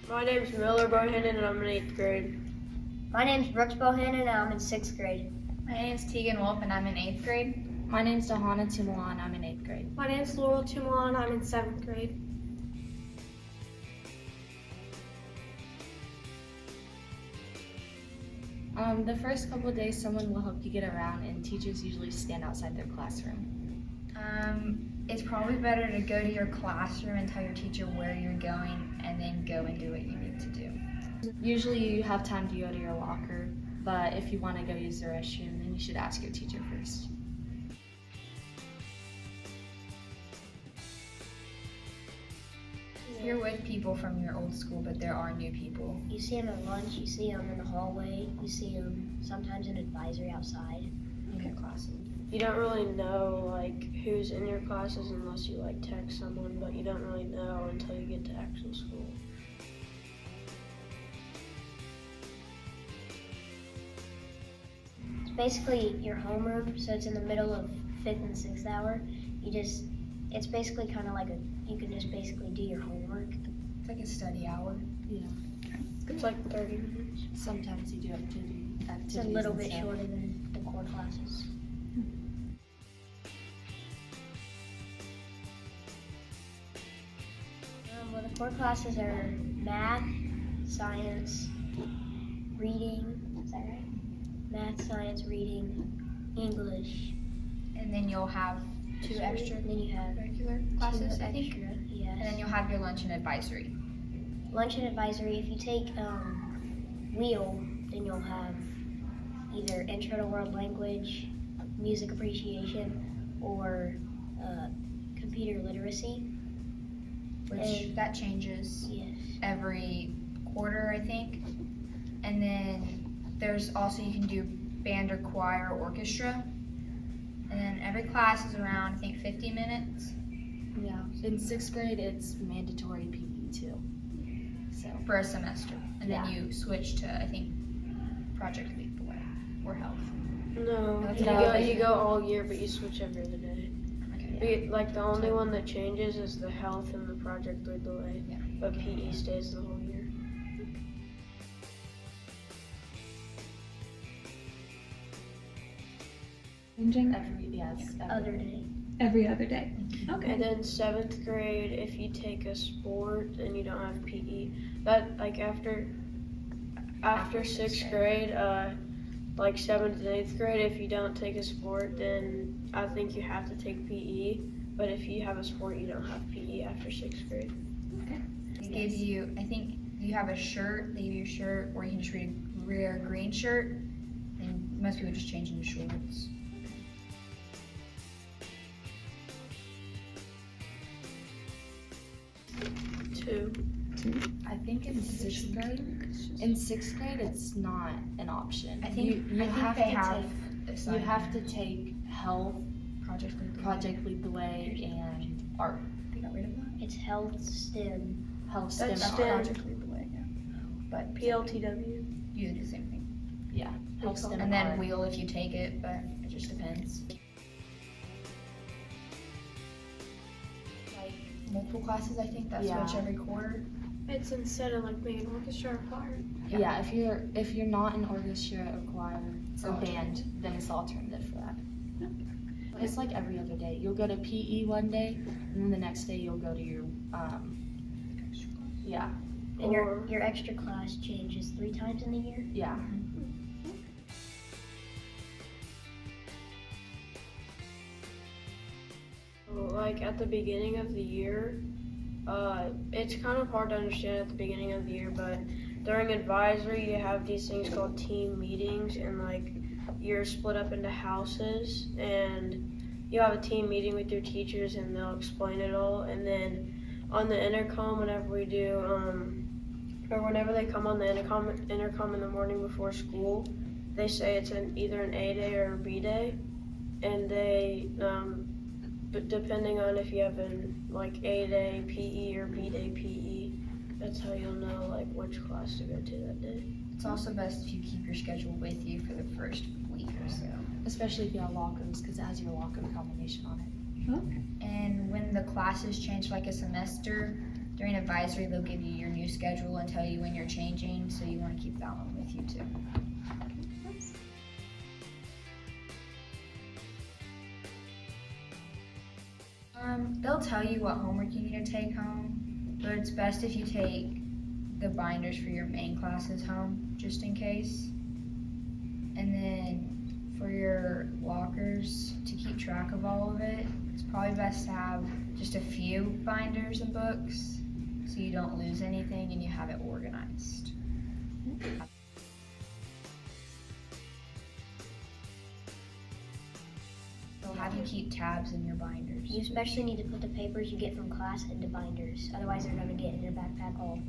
My name's Miller Bohannon and I'm in 8th grade. My name's Brooks Bohannon and I'm in 6th grade. My name's Tegan Wolf and I'm in 8th grade. My name's Dahana Tumala and I'm in 8th grade. My name's Laurel Tumala and I'm in 7th grade. The first couple of days, someone will help you get around, and teachers usually stand outside their classroom. It's probably better to go to your classroom and tell your teacher where you're going and then go and do what you need to do. Usually you have time to go to your locker, but if you want to go use the restroom, then you should ask your teacher first. You're with people from your old school, but there are new people. You see them at lunch, you see them in the hallway, you see them sometimes in advisory outside. In your classes. You don't really know like who's in your classes unless you like text someone, but you don't really know until you get to actual school. It's basically your homeroom, so it's in the middle of 5th and 6th hour. It's basically kind of like you can just basically do your homework. It's like a study hour. Yeah. It's like 30 minutes. Sometimes you do activities. It's a little bit shorter than the core classes. Well, the core classes are math, science, reading, is that right? Math, science, reading, English. And then you'll have two extra And then you have curricular classes, two I think. extra, yes. And then you'll have your lunch and advisory. Lunch and advisory, if you take wheel, then you'll have either intro to world language, music appreciation, or computer literacy. Which that changes Yes. every quarter, I think. And then there's also, you can do band or choir or orchestra. And then every class is around, I think, 50 minutes. Yeah. In 6th grade, it's mandatory PE too. So For a semester. And then Yeah. you switch to, I think, Project Lead the Way or Health. No, That's you go all year, but you switch every other day. Okay. Like the only one that changes is the health and the Project Lead the Way, Yeah. but PE stays the whole year. Changing Other day. every other day. And Okay. then 7th grade, if you take a sport and you don't have PE, that like after 6th grade, like 7th and 8th grade, if you don't take a sport, then I think you have to take PE. But if you have a sport, you don't have PE after 6th grade. They give you, I think you have a shirt, they give you a shirt, or you can just wear a green shirt. And most people just change into shorts. Two. I think in 6th grade. In 6th grade, it's not an option. I think, you I think have they to have take. You have to take health, Project Lead the Way. Project Lead the Way, and art. They got rid of that? It's health, STEM. Health, STEM, That's and STEM. art. Project Lead the Way, yeah. But PLTW. you do the same thing. Yeah. Health, STEM, And then art. wheel if you take it, but it just depends. Like multiple classes, I think that Yeah. switch every quarter. It's instead of like being an orchestra or choir. Yeah, if you're not an orchestra or choir or alternative. band, then it's the alternative for that. It's like every other day. You'll go to PE one day, and then the next day you'll go to your yeah, And Or- your extra class changes 3 times in the year. yeah. Like at the beginning of the year, it's kind of hard to understand at the beginning of the year, but during advisory, you have these things called team meetings, and like you're split up into houses, and you have a team meeting with your teachers, and they'll explain it all. And then on the intercom, whenever we do, or whenever they come on the intercom in the morning before school, they say it's either an A day or a B day, and they but depending on if you have an like A day PE or B day PE, that's how you'll know like which class to go to that day. It's also best if you keep your schedule with you for the first week or so. Especially if you have lockers, because it has your locker combination on it. Okay. And when the classes change like a semester, during advisory, they'll give you your new schedule and tell you when you're changing, so you want to keep that one with you too. They'll tell you what homework you need to take home, but it's best if you take the binders for your main classes home, just in case. And then for your lockers, to keep track of all of it, it's probably best to have just a few binders and books so you don't lose anything and you have it organized. They'll have you keep tabs in your binders. You especially need to put the papers you get from class into binders. Otherwise, they're going to get in your backpack all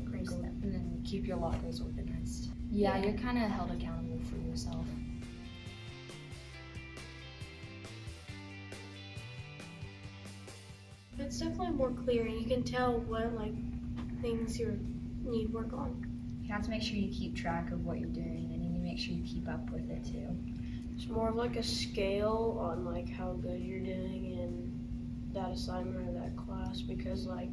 crinkled. And then keep your lockers organized. Yeah, you're kind of held accountable for yourself. It's definitely more clear, and you can tell what like things you need work on. You have to make sure you keep track of what you're doing and you need to make sure you keep up with it too. It's more of like a scale on like how good you're doing in that assignment or that class, because like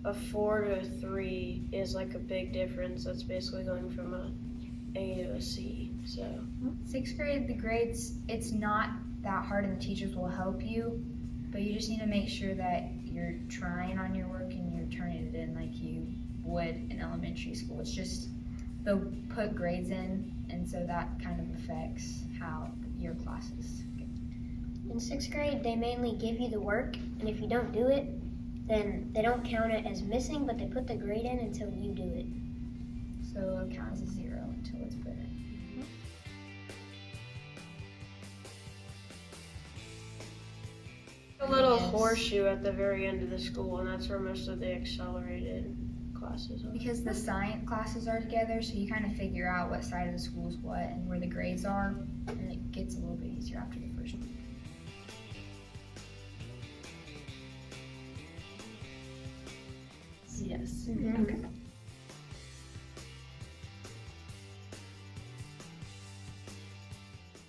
a 4 to a 3 is like a big difference. That's basically going from a A to a C. So 6th grade, the grades, it's not that hard and the teachers will help you, but you just need to make sure that you're trying on your work and you're turning it in like you would in elementary school. It's just, they'll put grades in, and so that kind of affects how your classes go. In 6th grade, they mainly give you the work, and if you don't do it, then they don't count it as missing, but they put the grade in until you do it. So it'll count as a 0 until it's put in. a little Yes. horseshoe at the very end of the school, and that's where most of the accelerated classes are. Because the science classes are together, so you kind of figure out what side of the school is what and where the grades are, and it gets a little bit easier after the first week. Yes. Okay.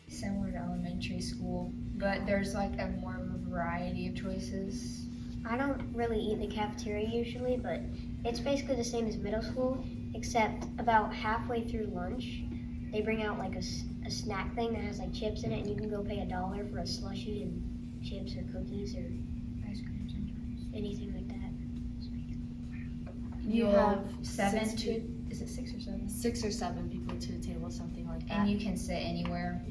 Similar to elementary school, but there's like a more of a variety of choices. I don't really eat in the cafeteria usually, but it's basically the same as middle school, except about halfway through lunch, they bring out like a snack thing that has like chips in it, and you can go pay $1 for a slushie and chips or cookies or Ice cream sometimes. anything like that. You You'll have 7 6 to, is it 6 or 7? 6 or 7 people to a table, something like that. And you can sit anywhere.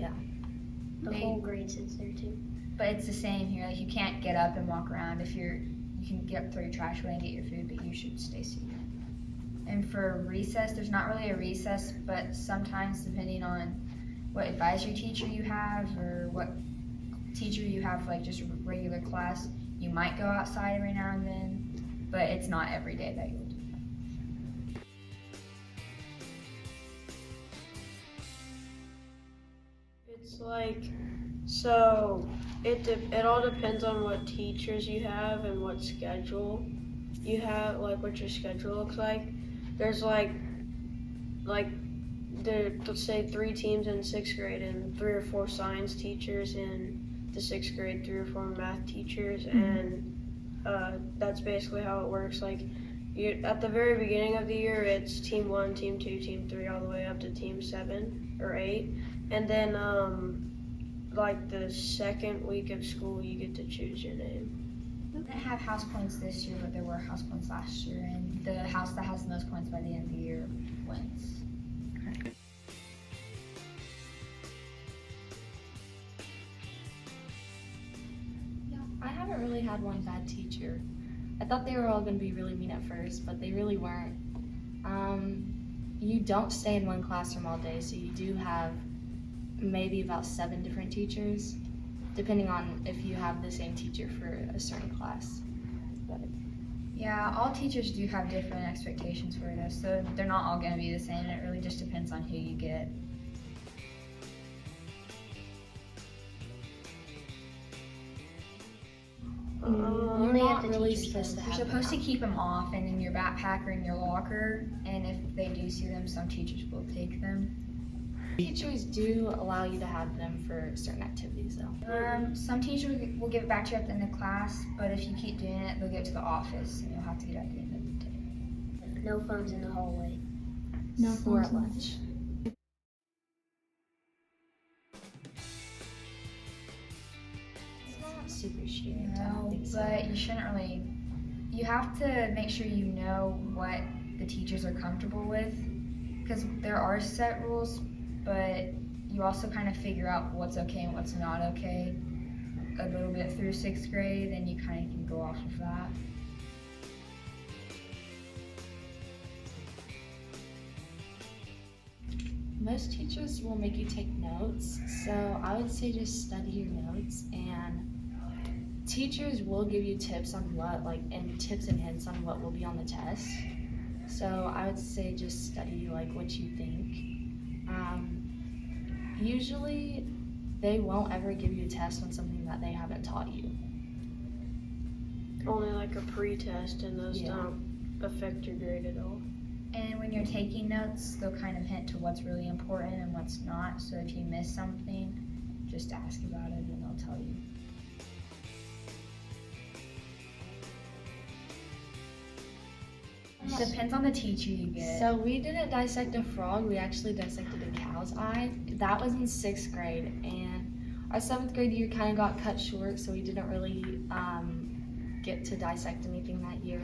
The They- whole grade sits there too. But it's the same here. Like you can't get up and walk around. You can get up, throw your trash away and get your food, but you should stay seated. And for recess, there's not really a recess, but sometimes depending on what advisory teacher you have or what teacher you have for like just a regular class, you might go outside every now and then, but it's not every day that you'll do that. It's like, so it all depends on what teachers you have and what schedule you have, like what your schedule looks like. There's like let's say 3 teams in 6th grade and 3 or 4 science teachers in the 6th grade, 3 or 4 math teachers, and that's basically how it works. Like at the very beginning of the year, it's team 1, team 2, team 3, all the way up to team 7 or 8. And then, like the second week of school, you get to choose your name. We didn't have house points this year, but there were house points last year, and the house that has the most points by the end of the year wins. Yeah, I haven't really had one bad teacher. I thought they were all going to be really mean at first, but they really weren't. You don't stay in one classroom all day, so you do have maybe about 7 different teachers, depending on if you have the same teacher for a certain class. But Yeah, all teachers do have different expectations for this, so they're not all going to be the same. It really just depends on who you get. Only you're at not the really teacher's supposed to house. You're have supposed to keep them off and in your backpack or in your locker, and if they do see them, some teachers will take them. Teachers do allow you to have them for certain activities, though. Some teachers will give it back to you at the end of class, but if you keep doing it, they'll get to the office and you'll have to get at the end of no phones in the hallway. No Or phones at in- lunch. It's not super strict. I don't No, think so. but you shouldn't really. You have to make sure you know what the teachers are comfortable with, because there are set rules, but you also kind of figure out what's okay and what's not okay a little bit through 6th grade, and you kind of can go off of that. Most teachers will make you take notes, so I would say just study your notes, and teachers will give you tips on what, like, and tips and hints on what will be on the test. So I would say just study like what you think. Usually they won't ever give you a test on something that they haven't taught you. Only like a pre-test, and those Yeah. don't affect your grade at all. And when you're taking notes, they'll kind of hint to what's really important and what's not. So if you miss something, just ask about it and they'll tell you. Depends on the teacher you get. So we didn't dissect a frog, we actually dissected a cow's eye. That was in 6th grade, and our 7th grade year kind of got cut short, so we didn't really get to dissect anything that year.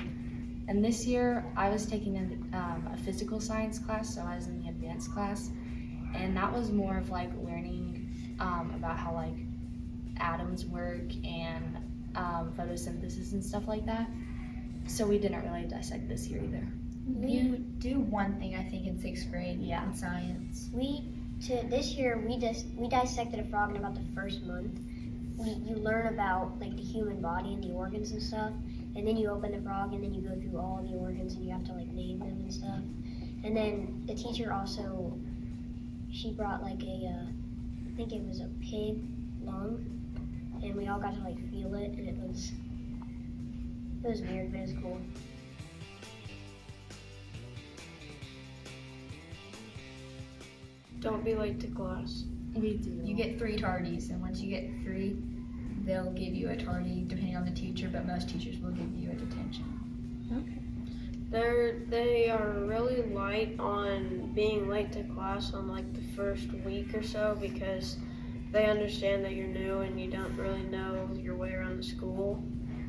And this year I was taking a physical science class, so I was in the advanced class, and that was more of like learning about how like atoms work and photosynthesis and stuff like that. So we didn't really dissect this year either. You do one thing, I think, in 6th grade Yeah. in science. This year we dissected a frog in about the first month. You learn about like the human body and the organs and stuff, and then you open the frog and then you go through all the organs and you have to like name them and stuff. And then the teacher also, she brought like I think it was a pig lung, and we all got to like feel it, and it was weird, but it was cool. Don't be late to class. We do. You get 3 tardies, and once you get 3, they'll give you a tardy depending on the teacher, but most teachers will give you a detention. They are really light on being late to class on like the first week or so, because they understand that you're new and you don't really know your way around the school.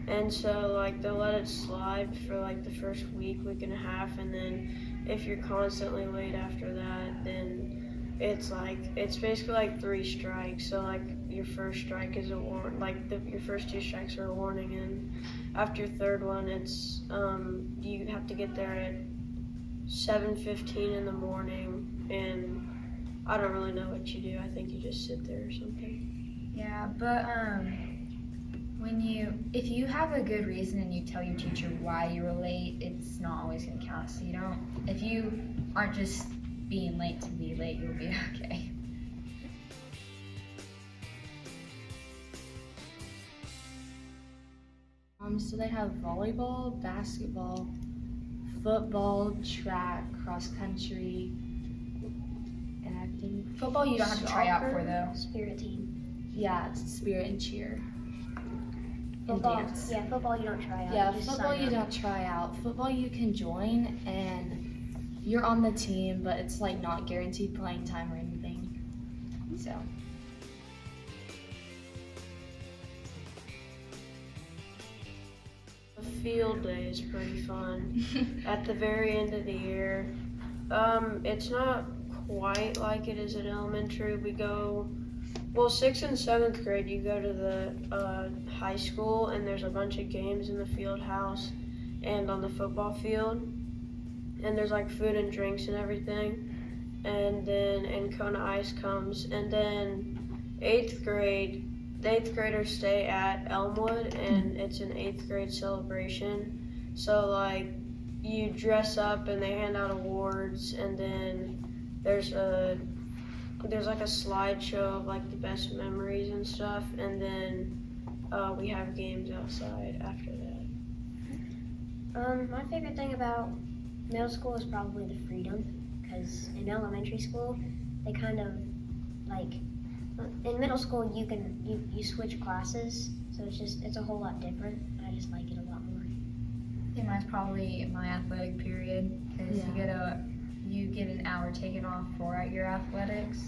And so like they'll let it slide for like the first week and a half, and then if you're constantly late after that, then it's basically like 3 strikes. So like your first strike is a warning, like your first 2 strikes are a warning, and after your third one, it's you have to get there at 7:15 in the morning, and I don't really know what you do. I think you just sit there or something. Yeah, but if you have a good reason and you tell your teacher why you were late, it's not always gonna count. So if you aren't just being late to be late, you'll be okay. So they have volleyball, basketball, football, track, cross country, and I think Football you don't have to try out for Soccer? though. Spirit team. yeah, it's spirit and cheer. And Football. dance. Yeah, football you don't try out. Yeah, you just football sign you up. don't try out. Football you can join and you're on the team, but it's like not guaranteed playing time or anything. So The field day is pretty fun. At the very end of the year, it's not quite like it is at elementary. We go, 6th and 7th grade, you go to the high school, and there's a bunch of games in the field house and on the football field, and there's like food and drinks and everything. And then Kona Ice comes, and then 8th grade, the 8th graders stay at Elmwood, and it's an 8th grade celebration. So like you dress up and they hand out awards, and then there's like a slideshow of like the best memories and stuff, and then we have games outside after that. My favorite thing about middle school is probably the freedom, because in elementary school, they kind of like, in middle school you switch classes, so it's a whole lot different. I just like it a lot more. think mine's probably my athletic period because you get an hour taken off for your athletics.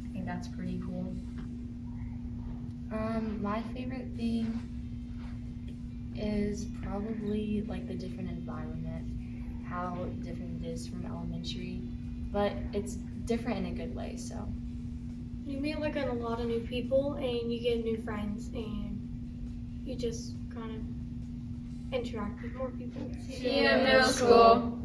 I think that's pretty cool. My favorite thing is probably like the different environment, how different it is from elementary, but it's different in a good way. So You meet like a lot of new people and you get new friends and you just kind of interact with more people. See you in middle school.